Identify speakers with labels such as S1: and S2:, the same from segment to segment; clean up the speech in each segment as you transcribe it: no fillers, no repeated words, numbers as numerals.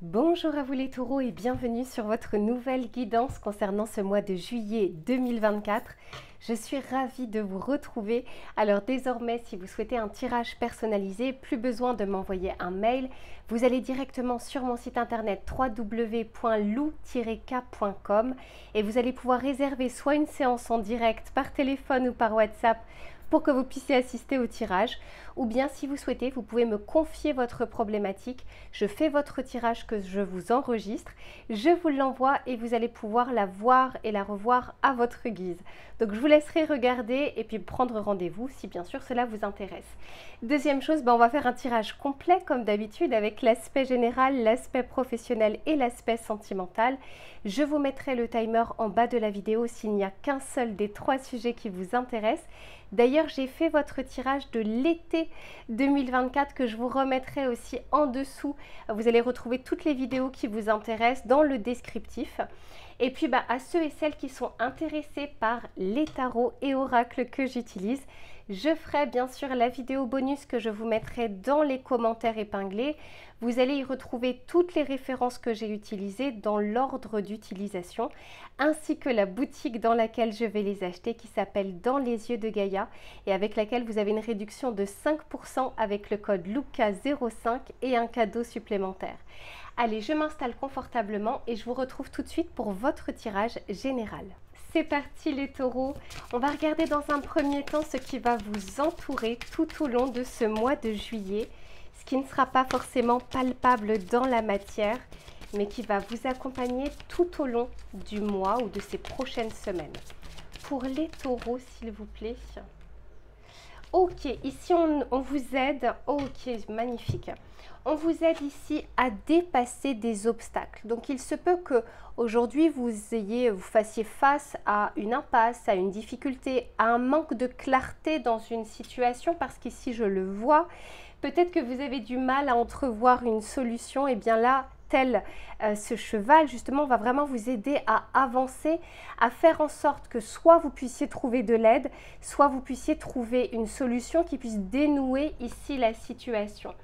S1: Bonjour à vous les taureaux et bienvenue sur votre nouvelle guidance concernant ce mois de juillet 2024. Je suis ravie de vous retrouver. Alors désormais, si vous souhaitez un tirage personnalisé, plus besoin de m'envoyer un mail. Vous allez directement sur mon site internet www.lou-k.com et vous allez pouvoir réserver soit une séance en direct par téléphone ou par WhatsApp pour que vous puissiez assister au tirage, ou bien si vous souhaitez, vous pouvez me confier votre problématique, je fais votre tirage que je vous enregistre, je vous l'envoie et vous allez pouvoir la voir et la revoir à votre guise. Donc je vous laisserai regarder et puis prendre rendez-vous si bien sûr cela vous intéresse. Deuxième chose, on va faire un tirage complet comme d'habitude avec l'aspect général, l'aspect professionnel et l'aspect sentimental. Je vous mettrai le timer en bas de la vidéo s'il n'y a qu'un seul des trois sujets qui vous intéressent. D'ailleurs, j'ai fait votre tirage de l'été 2024 que je vous remettrai aussi en dessous. Vous allez retrouver toutes les vidéos qui vous intéressent dans le descriptif. Et puis à ceux et celles qui sont intéressés par les tarots et oracles que j'utilise, je ferai bien sûr la vidéo bonus que je vous mettrai dans les commentaires épinglés. Vous allez y retrouver toutes les références que j'ai utilisées dans l'ordre d'utilisation, ainsi que la boutique dans laquelle je vais les acheter qui s'appelle Dans les yeux de Gaïa et avec laquelle vous avez une réduction de 5% avec le code LUCA05 et un cadeau supplémentaire. Allez, je m'installe confortablement et je vous retrouve tout de suite pour votre tirage général. C'est parti les taureaux, on va regarder dans un premier temps ce qui va vous entourer tout au long de ce mois de juillet, ce qui ne sera pas forcément palpable dans la matière, mais qui va vous accompagner tout au long du mois ou de ces prochaines semaines. Pour les taureaux, s'il vous plaît. Ok, ici on vous aide, ok, magnifique. On vous aide ici à dépasser des obstacles. Donc il se peut que aujourd'hui vous fassiez face à une impasse, à une difficulté, à un manque de clarté dans une situation parce qu'ici je le vois. Peut-être que vous avez du mal à entrevoir une solution et bien là, tel ce cheval justement va vraiment vous aider à avancer, à faire en sorte que soit vous puissiez trouver de l'aide, soit vous puissiez trouver une solution qui puisse dénouer ici la situation.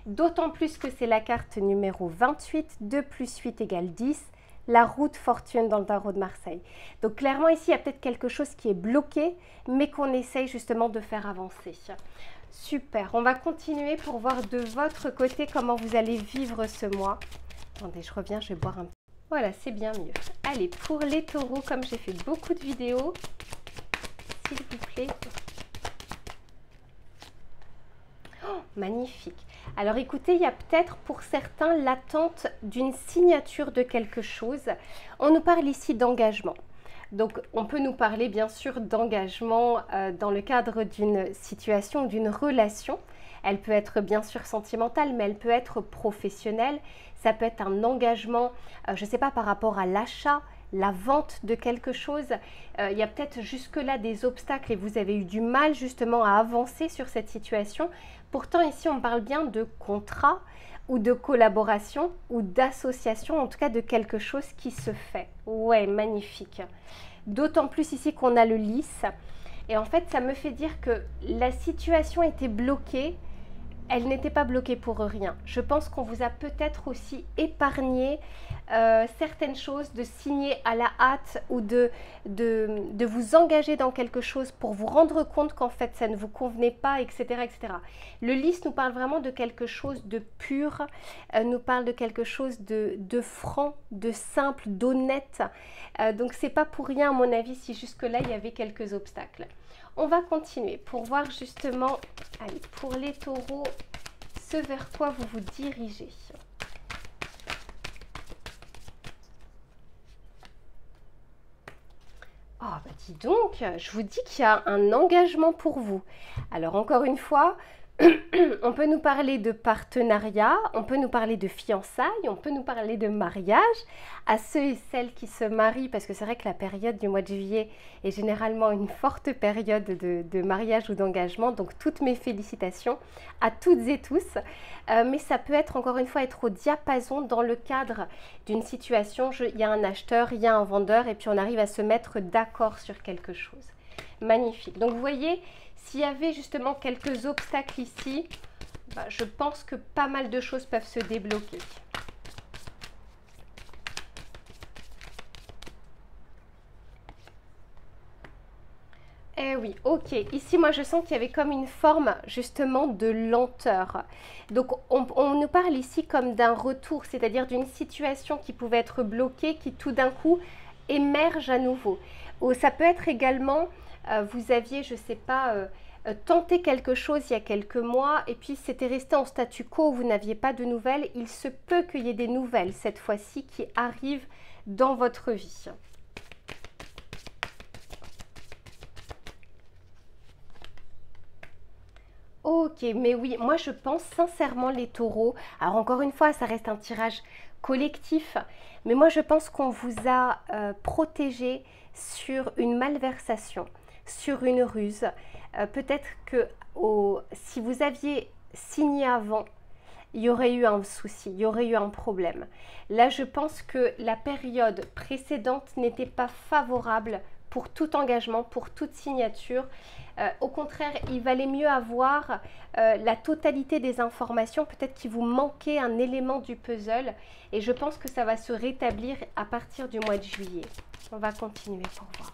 S1: D'autant plus que c'est la carte numéro 28, 2 plus 8 égale 10, la route fortune dans le tarot de Marseille. Donc clairement ici, il y a peut-être quelque chose qui est bloqué, mais qu'on essaye justement de faire avancer. Super, on va continuer pour voir de votre côté comment vous allez vivre ce mois. Attendez, je reviens, je vais boire un peu. Voilà, c'est bien mieux. Allez, pour les taureaux, comme j'ai fait beaucoup de vidéos, s'il vous plaît. Oh, magnifique. Alors écoutez, il y a peut-être pour certains l'attente d'une signature de quelque chose. On nous parle ici d'engagement. Donc on peut nous parler bien sûr d'engagement dans le cadre d'une situation, d'une relation. Elle peut être bien sûr sentimentale, mais elle peut être professionnelle. Ça peut être un engagement, je ne sais pas, par rapport à l'achat, la vente de quelque chose. Il y a peut-être jusque-là des obstacles et vous avez eu du mal justement à avancer sur cette situation. Pourtant ici on parle bien de contrat ou de collaboration ou d'association, en tout cas de quelque chose qui se fait. Ouais, magnifique. D'autant plus ici qu'on a le lys. Et en fait ça me fait dire que la situation était bloquée. Elle n'était pas bloquée pour rien. Je pense qu'on vous a peut-être aussi épargné certaines choses, de signer à la hâte ou de vous engager dans quelque chose pour vous rendre compte qu'en fait ça ne vous convenait pas, etc. etc. Le lys nous parle vraiment de quelque chose de pur, nous parle de quelque chose de franc, de simple, d'honnête. Donc c'est pas pour rien à mon avis si jusque-là il y avait quelques obstacles. On va continuer pour voir justement, allez, pour les taureaux, ce vers quoi vous vous dirigez. Oh, dis donc, je vous dis qu'il y a un engagement pour vous. Alors encore une fois, on peut nous parler de partenariat, on peut nous parler de fiançailles, on peut nous parler de mariage. À ceux et celles qui se marient, parce que c'est vrai que la période du mois de juillet est généralement une forte période de mariage ou d'engagement, donc toutes mes félicitations à toutes et tous. Mais ça peut être encore une fois être au diapason dans le cadre d'une situation. Il y a un acheteur, il y a un vendeur et puis on arrive à se mettre d'accord sur quelque chose. Magnifique. Donc vous voyez, s'il y avait justement quelques obstacles ici, je pense que pas mal de choses peuvent se débloquer. oui, ok. Ici, moi, je sens qu'il y avait comme une forme justement de lenteur. Donc, on nous parle ici comme d'un retour, c'est-à-dire d'une situation qui pouvait être bloquée, qui tout d'un coup émerge à nouveau. Ou ça peut être également, vous aviez, je ne sais pas, tenté quelque chose il y a quelques mois et puis c'était resté en statu quo, vous n'aviez pas de nouvelles. Il se peut qu'il y ait des nouvelles cette fois-ci qui arrivent dans votre vie. Ok, mais oui, moi je pense sincèrement les taureaux. Alors encore une fois, ça reste un tirage collectif, mais moi je pense qu'on vous a protégé sur une malversation, sur une ruse. Peut-être que si vous aviez signé avant, il y aurait eu un souci, il y aurait eu un problème. Là, je pense que la période précédente n'était pas favorable pour tout engagement, pour toute signature. Au contraire, il valait mieux avoir la totalité des informations. Peut-être qu'il vous manquait un élément du puzzle. Et je pense que ça va se rétablir à partir du mois de juillet. On va continuer pour voir.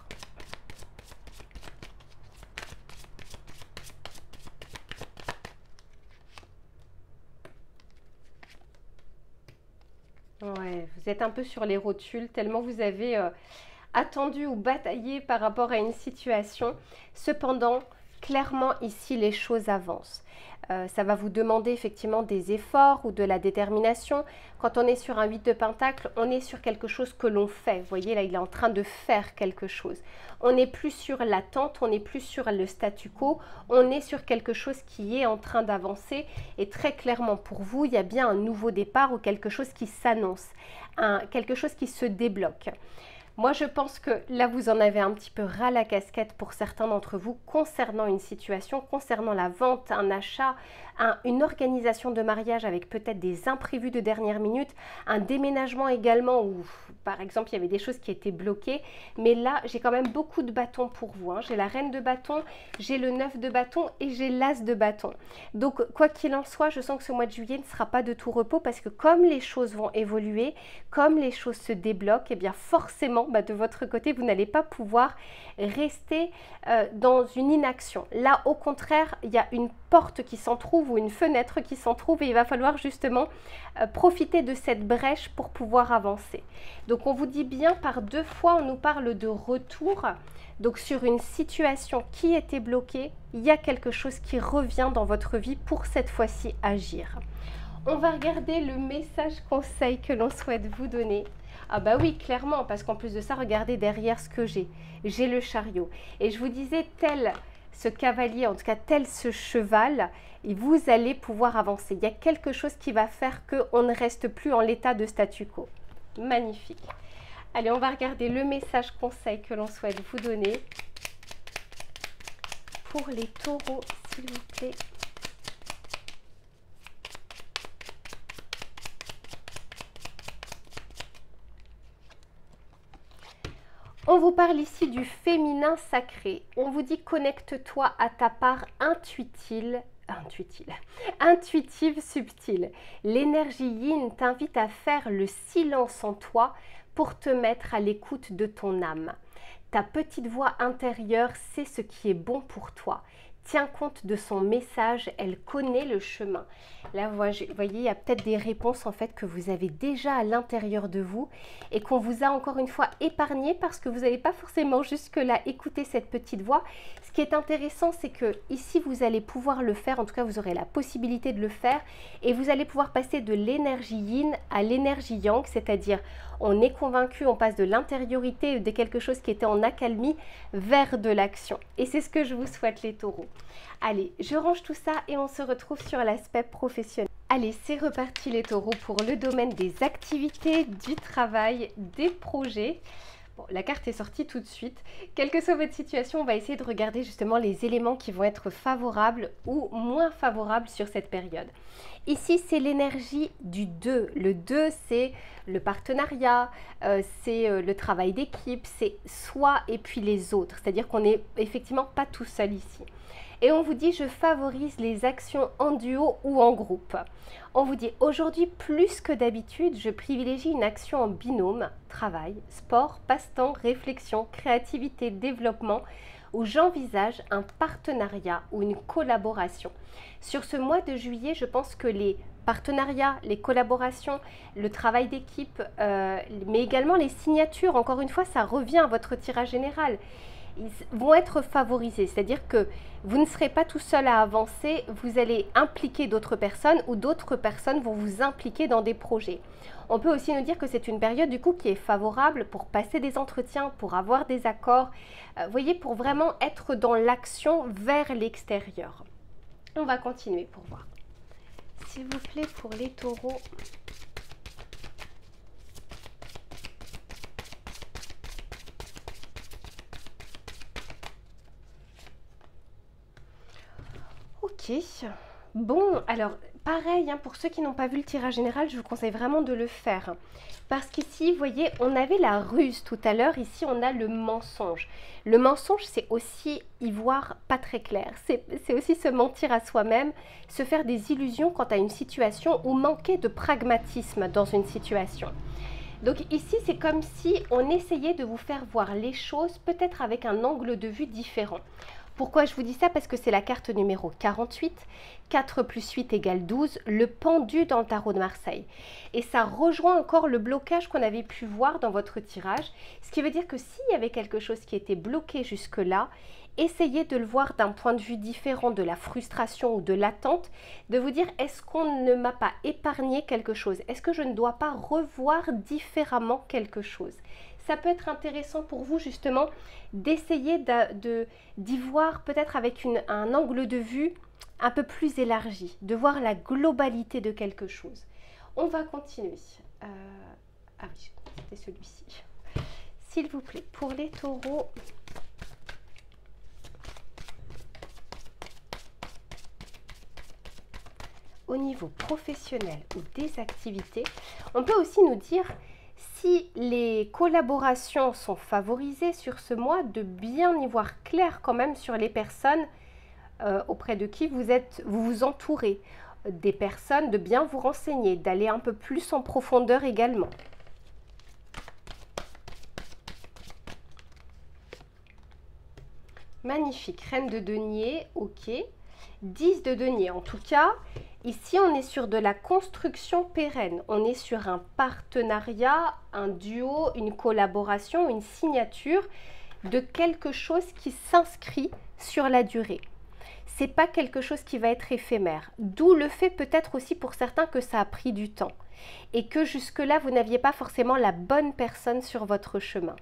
S1: Ouais, vous êtes un peu sur les rotules, tellement vous avez attendu ou bataillé par rapport à une situation. Cependant, clairement ici, les choses avancent. Ça va vous demander effectivement des efforts ou de la détermination. Quand on est sur un 8 de Pentacle, on est sur quelque chose que l'on fait. Vous voyez, là, il est en train de faire quelque chose. On n'est plus sur l'attente, on n'est plus sur le statu quo, on est sur quelque chose qui est en train d'avancer. Et très clairement, pour vous, il y a bien un nouveau départ ou quelque chose qui s'annonce, quelque chose qui se débloque. Moi, je pense que là, vous en avez un petit peu ras la casquette pour certains d'entre vous concernant une situation, concernant la vente, un achat, une organisation de mariage avec peut-être des imprévus de dernière minute, un déménagement également où, par exemple, il y avait des choses qui étaient bloquées. Mais là, j'ai quand même beaucoup de bâtons pour vous. J'ai la reine de bâton, j'ai le 9 de bâton et j'ai l'as de bâton. Donc, quoi qu'il en soit, je sens que ce mois de juillet ne sera pas de tout repos parce que comme les choses vont évoluer, comme les choses se débloquent, eh bien forcément, de votre côté, vous n'allez pas pouvoir rester dans une inaction. Là, au contraire, il y a une porte qui s'entrouvre ou une fenêtre qui s'entrouvre et il va falloir justement profiter de cette brèche pour pouvoir avancer. Donc, on vous dit bien par deux fois, on nous parle de retour. Donc, sur une situation qui était bloquée, il y a quelque chose qui revient dans votre vie pour cette fois-ci agir. On va regarder le message conseil que l'on souhaite vous donner. Ah bah oui, clairement, parce qu'en plus de ça, regardez derrière ce que j'ai. J'ai le chariot. Et je vous disais, tel ce cavalier, en tout cas tel ce cheval, et vous allez pouvoir avancer. Il y a quelque chose qui va faire qu'on ne reste plus en l'état de statu quo. Magnifique. Allez, on va regarder le message conseil que l'on souhaite vous donner pour les taureaux, s'il vous plaît. On vous parle ici du féminin sacré. On vous dit connecte-toi à ta part intuitive, subtile. L'énergie yin t'invite à faire le silence en toi pour te mettre à l'écoute de ton âme. Ta petite voix intérieure sait ce qui est bon pour toi. Tiens compte de son message, elle connaît le chemin. Là, vous voyez, il y a peut-être des réponses en fait que vous avez déjà à l'intérieur de vous et qu'on vous a encore une fois épargné parce que vous n'avez pas forcément jusque-là écouté cette petite voix. Ce qui est intéressant, c'est que ici, vous allez pouvoir le faire, en tout cas, vous aurez la possibilité de le faire et vous allez pouvoir passer de l'énergie yin à l'énergie yang, c'est-à-dire on est convaincu, on passe de l'intériorité, de quelque chose qui était en accalmie vers de l'action. Et c'est ce que je vous souhaite les taureaux. Allez, je range tout ça et on se retrouve sur l'aspect professionnel. Allez, c'est reparti les taureaux pour le domaine des activités, du travail, des projets. Bon, la carte est sortie tout de suite. Quelle que soit votre situation, on va essayer de regarder justement les éléments qui vont être favorables ou moins favorables sur cette période. Ici, c'est l'énergie du 2. Le 2, c'est le partenariat, c'est le travail d'équipe, c'est soi et puis les autres. C'est-à-dire qu'on n'est effectivement pas tout seul ici. Et on vous dit, je favorise les actions en duo ou en groupe. On vous dit, aujourd'hui, plus que d'habitude, je privilégie une action en binôme, travail, sport, passe-temps, réflexion, créativité, développement. ou j'envisage un partenariat ou une collaboration. Sur ce mois de juillet, je pense que les partenariats, les collaborations, le travail d'équipe, mais également les signatures, encore une fois, ça revient à votre tirage général, ils vont être favorisés. C'est-à-dire que vous ne serez pas tout seul à avancer, vous allez impliquer d'autres personnes ou d'autres personnes vont vous impliquer dans des projets. On peut aussi nous dire que c'est une période du coup qui est favorable pour passer des entretiens, pour avoir des accords, vous voyez, pour vraiment être dans l'action vers l'extérieur. On va continuer pour voir. S'il vous plaît, pour les taureaux. Ok. Bon, alors, pareil, pour ceux qui n'ont pas vu le tirage général, je vous conseille vraiment de le faire. Parce qu'ici, vous voyez, on avait la ruse tout à l'heure. Ici, on a le mensonge. Le mensonge, c'est aussi y voir pas très clair. C'est aussi se mentir à soi-même, se faire des illusions quant à une situation ou manquer de pragmatisme dans une situation. Donc ici, c'est comme si on essayait de vous faire voir les choses peut-être avec un angle de vue différent. Pourquoi je vous dis ça? Parce que c'est la carte numéro 48. 4 plus 8 égale 12, le pendu dans le tarot de Marseille. Et ça rejoint encore le blocage qu'on avait pu voir dans votre tirage. Ce qui veut dire que s'il y avait quelque chose qui était bloqué jusque-là, essayez de le voir d'un point de vue différent de la frustration ou de l'attente, de vous dire est-ce qu'on ne m'a pas épargné quelque chose? Est-ce que je ne dois pas revoir différemment quelque chose? Ça peut être intéressant pour vous justement d'essayer d'y voir peut-être avec un angle de vue un peu plus élargi, de voir la globalité de quelque chose. On va continuer. Ah oui, c'était celui-ci. S'il vous plaît, pour les taureaux, au niveau professionnel ou des activités, on peut aussi nous dire si les collaborations sont favorisées sur ce mois, de bien y voir clair quand même sur les personnes auprès de qui vous vous entourez, des personnes, de bien vous renseigner, d'aller un peu plus en profondeur également. Magnifique, reine de denier, ok. 10 de denier, en tout cas, ici on est sur de la construction pérenne. On est sur un partenariat, un duo, une collaboration, une signature de quelque chose qui s'inscrit sur la durée. C'est pas quelque chose qui va être éphémère. D'où le fait peut-être aussi pour certains que ça a pris du temps et que jusque-là, vous n'aviez pas forcément la bonne personne sur votre chemin.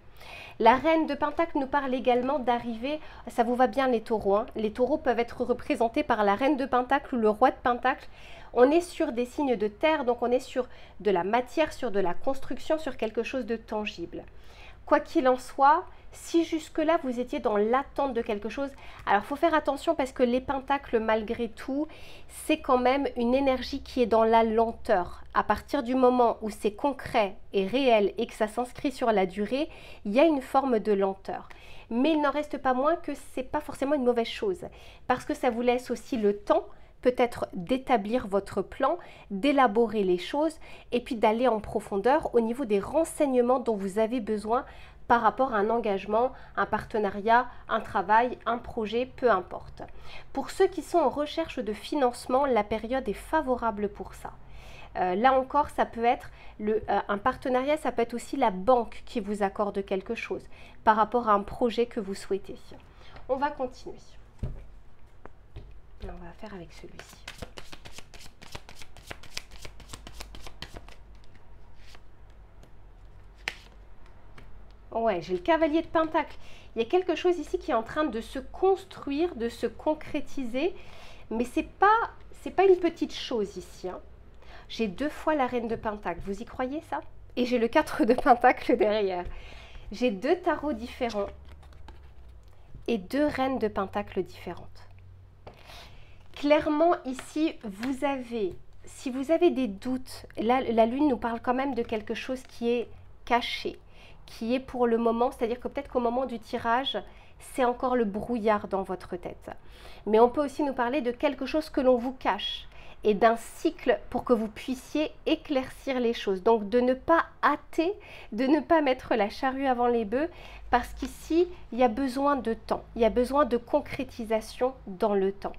S1: La reine de Pentacle nous parle également d'arriver, ça vous va bien les taureaux, les taureaux peuvent être représentés par la reine de Pentacle ou le roi de Pentacle. On est sur des signes de terre, donc on est sur de la matière, sur de la construction, sur quelque chose de tangible. Quoi qu'il en soit, si jusque-là vous étiez dans l'attente de quelque chose, alors il faut faire attention parce que les pentacles malgré tout, c'est quand même une énergie qui est dans la lenteur. À partir du moment où c'est concret et réel et que ça s'inscrit sur la durée, il y a une forme de lenteur. Mais il n'en reste pas moins que ce n'est pas forcément une mauvaise chose parce que ça vous laisse aussi le temps peut-être d'établir votre plan, d'élaborer les choses et puis d'aller en profondeur au niveau des renseignements dont vous avez besoin par rapport à un engagement, un partenariat, un travail, un projet, peu importe. Pour ceux qui sont en recherche de financement, la période est favorable pour ça. Là encore, ça peut être un partenariat, ça peut être aussi la banque qui vous accorde quelque chose par rapport à un projet que vous souhaitez. On va continuer. On va faire avec celui-ci. Ouais, j'ai le cavalier de Pentacle. Il y a quelque chose ici qui est en train de se construire, de se concrétiser. Mais c'est pas une petite chose ici. J'ai 2 fois la reine de Pentacle. Vous y croyez ça? Et j'ai le 4 de Pentacle derrière. J'ai 2 tarots différents et 2 reines de Pentacle différentes. Clairement, ici, si vous avez des doutes, là, la lune nous parle quand même de quelque chose qui est caché, qui est pour le moment, c'est-à-dire que peut-être qu'au moment du tirage, c'est encore le brouillard dans votre tête. Mais on peut aussi nous parler de quelque chose que l'on vous cache. et d'un cycle pour que vous puissiez éclaircir les choses. Donc de ne pas hâter, de ne pas mettre la charrue avant les bœufs, parce qu'ici, il y a besoin de temps, il y a besoin de concrétisation dans le temps.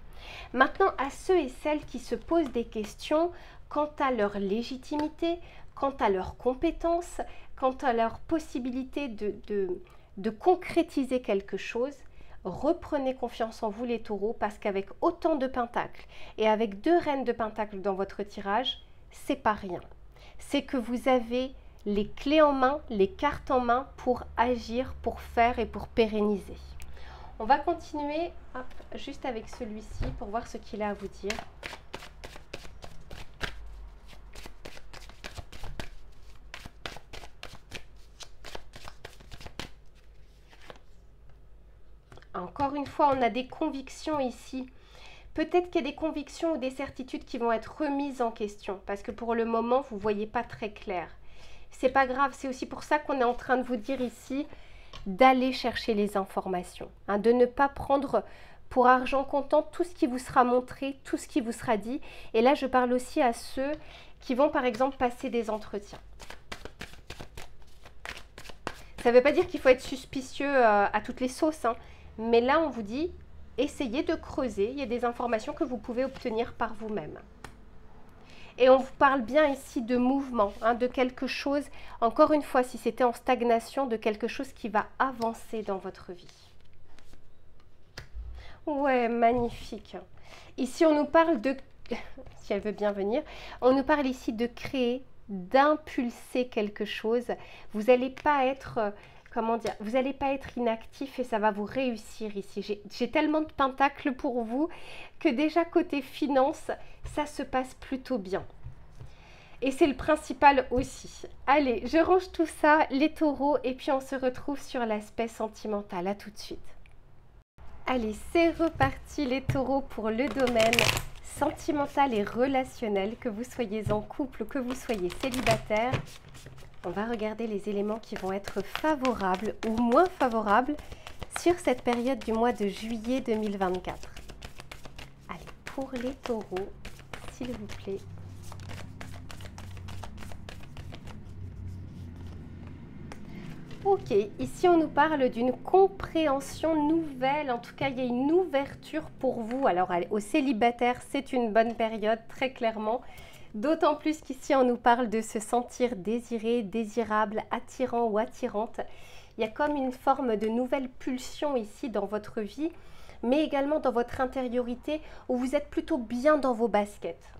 S1: Maintenant, à ceux et celles qui se posent des questions quant à leur légitimité, quant à leurs compétences, quant à leur possibilité de concrétiser quelque chose, reprenez confiance en vous les taureaux, parce qu'avec autant de pentacles et avec 2 reines de pentacles dans votre tirage, c'est pas rien. C'est que vous avez les clés en main, les cartes en main pour agir, pour faire et pour pérenniser. On va continuer juste avec celui-ci pour voir ce qu'il a à vous dire. Encore une fois, on a des convictions ici. Peut-être qu'il y a des convictions ou des certitudes qui vont être remises en question, parce que pour le moment, vous ne voyez pas très clair. C'est pas grave, c'est aussi pour ça qu'on est en train de vous dire ici d'aller chercher les informations, de ne pas prendre pour argent comptant tout ce qui vous sera montré, tout ce qui vous sera dit. Et là, je parle aussi à ceux qui vont par exemple passer des entretiens. Ça ne veut pas dire qu'il faut être suspicieux à toutes les sauces, mais là, on vous dit, essayez de creuser. Il y a des informations que vous pouvez obtenir par vous-même. Et on vous parle bien ici de mouvement, de quelque chose, encore une fois, si c'était en stagnation, de quelque chose qui va avancer dans votre vie. Ouais, magnifique. Ici, on nous parle de, si elle veut bien venir, on nous parle ici de créer, d'impulser quelque chose. Vous n'allez pas être... comment dire, vous n'allez pas être inactif et ça va vous réussir ici. J'ai tellement de pentacles pour vous que déjà côté finance, ça se passe plutôt bien. Et c'est le principal aussi. Allez, je range tout ça, les taureaux, et puis on se retrouve sur l'aspect sentimental. À tout de suite. Allez, c'est reparti les taureaux pour le domaine sentimental et relationnel, que vous soyez en couple ou que vous soyez célibataire. On va regarder les éléments qui vont être favorables ou moins favorables sur cette période du mois de juillet 2024. Allez, pour les taureaux, s'il vous plaît. Ok, ici on nous parle d'une compréhension nouvelle, en tout cas il y a une ouverture pour vous. Alors aux célibataires, c'est une bonne période, très clairement. D'autant plus qu'ici, on nous parle de se sentir désiré, désirable, attirant ou attirante. Il y a comme une forme de nouvelle pulsion ici dans votre vie, mais également dans votre intériorité où vous êtes plutôt bien dans vos baskets.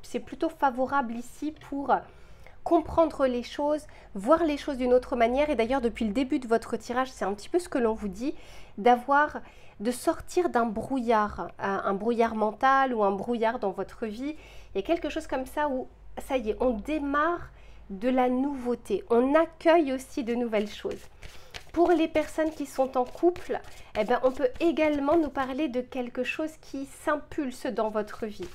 S1: C'est plutôt favorable ici pour comprendre les choses, voir les choses d'une autre manière. Et d'ailleurs, depuis le début de votre tirage, c'est un petit peu ce que l'on vous dit, de sortir d'un brouillard, un brouillard mental ou un brouillard dans votre vie. Il y a quelque chose comme ça où, ça y est, on démarre de la nouveauté. On accueille aussi de nouvelles choses. Pour les personnes qui sont en couple, eh ben, on peut également nous parler de quelque chose qui s'impulse dans votre vie.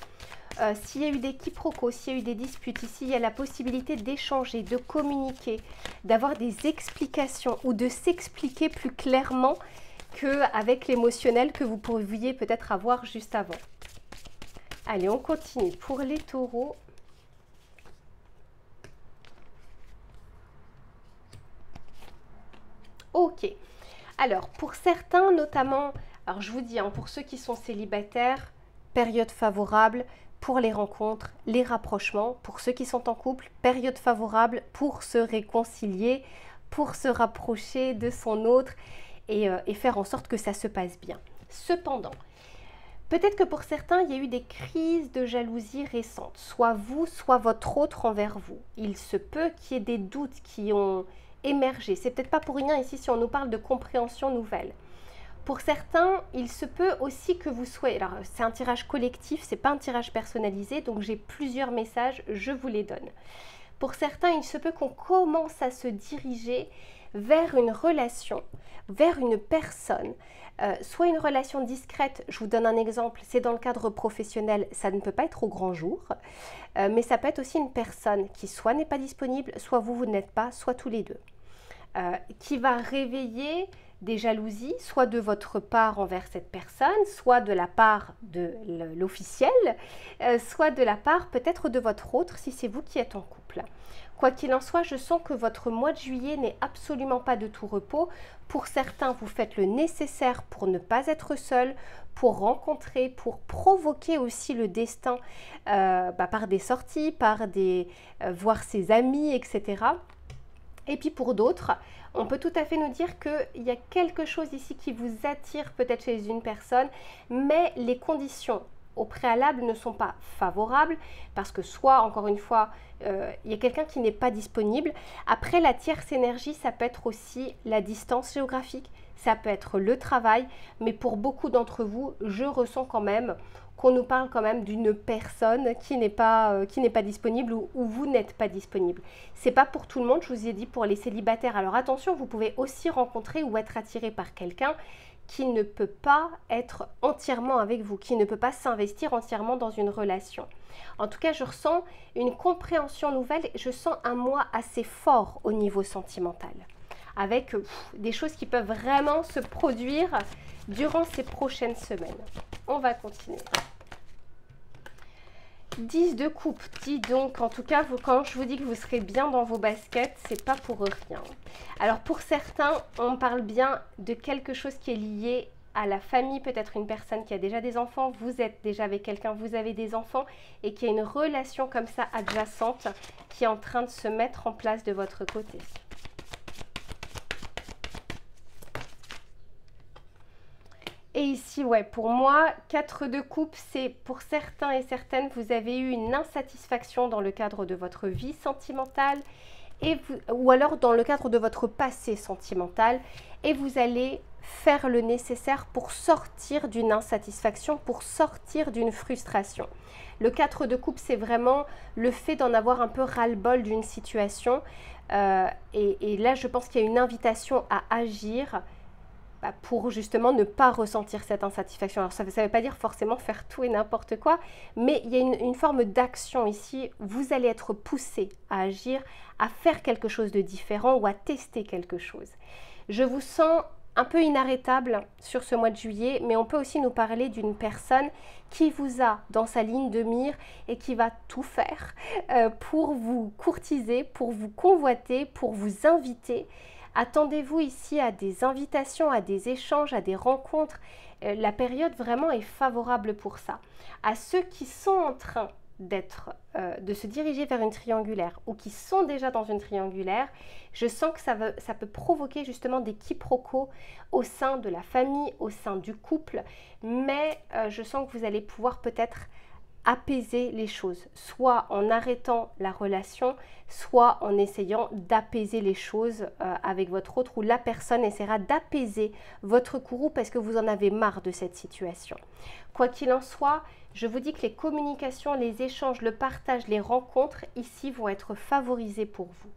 S1: S'il y a eu des quiproquos, s'il y a eu des disputes, ici il y a la possibilité d'échanger, de communiquer, d'avoir des explications ou de s'expliquer plus clairement qu'avec l'émotionnel que vous pourriez peut-être avoir juste avant. Allez, on continue. Pour les taureaux, ok. Alors, pour certains, notamment, alors je vous dis, pour ceux qui sont célibataires, période favorable pour les rencontres, les rapprochements. Pour ceux qui sont en couple, période favorable pour se réconcilier, pour se rapprocher de son autre et faire en sorte que ça se passe bien. Cependant, peut-être que pour certains, il y a eu des crises de jalousie récentes, soit vous, soit votre autre envers vous. Il se peut qu'il y ait des doutes qui ont émergé. C'est peut-être pas pour rien ici si on nous parle de compréhension nouvelle. Pour certains, il se peut aussi que vous soyez... Alors, c'est un tirage collectif, c'est pas un tirage personnalisé, donc j'ai plusieurs messages, je vous les donne. Pour certains, il se peut qu'on commence à se diriger vers une relation, vers une personne, soit une relation discrète. Je vous donne un exemple, c'est dans le cadre professionnel, ça ne peut pas être au grand jour, mais ça peut être aussi une personne qui soit n'est pas disponible, soit vous n'êtes pas, soit tous les deux, qui va réveiller des jalousies, soit de votre part envers cette personne, soit de la part de l'officiel, soit de la part peut-être de votre autre si c'est vous qui êtes en couple. Quoi qu'il en soit, je sens que votre mois de juillet n'est absolument pas de tout repos. Pour certains, vous faites le nécessaire pour ne pas être seul, pour rencontrer, pour provoquer aussi le destin par des sorties, par des voir ses amis, etc. Et puis pour d'autres, on peut tout à fait nous dire qu'il y a quelque chose ici qui vous attire peut-être chez une personne, mais les conditions au préalable ne sont pas favorables parce que soit, encore une fois, il y a quelqu'un qui n'est pas disponible. Après, la tierce énergie, ça peut être aussi la distance géographique, ça peut être le travail, mais pour beaucoup d'entre vous, je ressens quand même qu'on nous parle quand même d'une personne qui n'est pas disponible ou vous n'êtes pas disponible. C'est pas pour tout le monde, je vous ai dit pour les célibataires. Alors attention, vous pouvez aussi rencontrer ou être attiré par quelqu'un qui ne peut pas être entièrement avec vous, qui ne peut pas s'investir entièrement dans une relation. En tout cas, je ressens une compréhension nouvelle, je sens un mois assez fort au niveau sentimental, avec des choses qui peuvent vraiment se produire durant ces prochaines semaines. On va continuer. 10 de coupe, dis donc, en tout cas, quand je vous dis que vous serez bien dans vos baskets, c'est pas pour rien. Alors pour certains, on parle bien de quelque chose qui est lié à la famille, peut-être une personne qui a déjà des enfants, vous êtes déjà avec quelqu'un, vous avez des enfants et qui a une relation comme ça adjacente qui est en train de se mettre en place de votre côté. Et ici, ouais, pour moi, 4 de coupe, c'est pour certains et certaines, vous avez eu une insatisfaction dans le cadre de votre vie sentimentale ou alors dans le cadre de votre passé sentimental et vous allez faire le nécessaire pour sortir d'une insatisfaction, pour sortir d'une frustration. Le 4 de coupe, c'est vraiment le fait d'en avoir un peu ras-le-bol d'une situation et là, je pense qu'il y a une invitation à agir pour justement ne pas ressentir cette insatisfaction. Alors ça ne veut pas dire forcément faire tout et n'importe quoi, mais il y a une forme d'action ici. Vous allez être poussé à agir, à faire quelque chose de différent ou à tester quelque chose. Je vous sens un peu inarrêtable sur ce mois de juillet, mais on peut aussi nous parler d'une personne qui vous a dans sa ligne de mire et qui va tout faire pour vous courtiser, pour vous convoiter, pour vous inviter. Attendez-vous ici à des invitations, à des échanges, à des rencontres. La période vraiment est favorable pour ça. À ceux qui sont en train de se diriger vers une triangulaire ou qui sont déjà dans une triangulaire, je sens que ça peut provoquer justement des quiproquos au sein de la famille, au sein du couple, mais je sens que vous allez pouvoir peut-être apaiser les choses, soit en arrêtant la relation, soit en essayant d'apaiser les choses avec votre autre, ou la personne essaiera d'apaiser votre courroux parce que vous en avez marre de cette situation. Quoi qu'il en soit, je vous dis que les communications, les échanges, le partage, les rencontres ici vont être favorisés pour vous.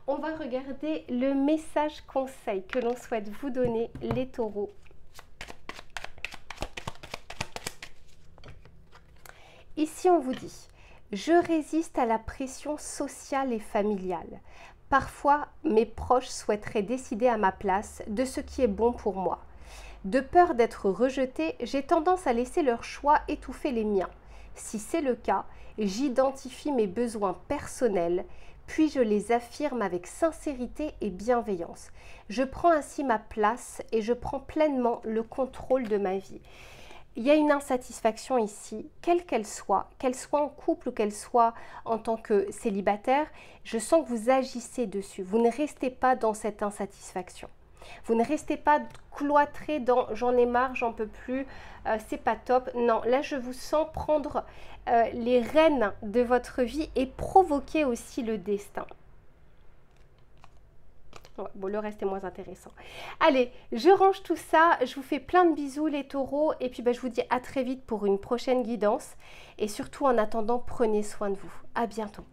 S1: On va regarder le message conseil que l'on souhaite vous donner, les taureaux. Ici, on vous dit « Je résiste à la pression sociale et familiale. Parfois, mes proches souhaiteraient décider à ma place de ce qui est bon pour moi. De peur d'être rejetée, j'ai tendance à laisser leurs choix étouffer les miens. Si c'est le cas, j'identifie mes besoins personnels, puis je les affirme avec sincérité et bienveillance. Je prends ainsi ma place et je prends pleinement le contrôle de ma vie. » Il y a une insatisfaction ici, quelle qu'elle soit en couple ou qu'elle soit en tant que célibataire, je sens que vous agissez dessus. Vous ne restez pas dans cette insatisfaction. Vous ne restez pas cloîtré dans « j'en ai marre, j'en peux plus, c'est pas top ». Non, là je vous sens prendre les rênes de votre vie et provoquer aussi le destin. Ouais, bon, le reste est moins intéressant. Allez, je range tout ça. Je vous fais plein de bisous les taureaux. Et puis je vous dis à très vite pour une prochaine guidance. Et surtout en attendant, prenez soin de vous. À bientôt.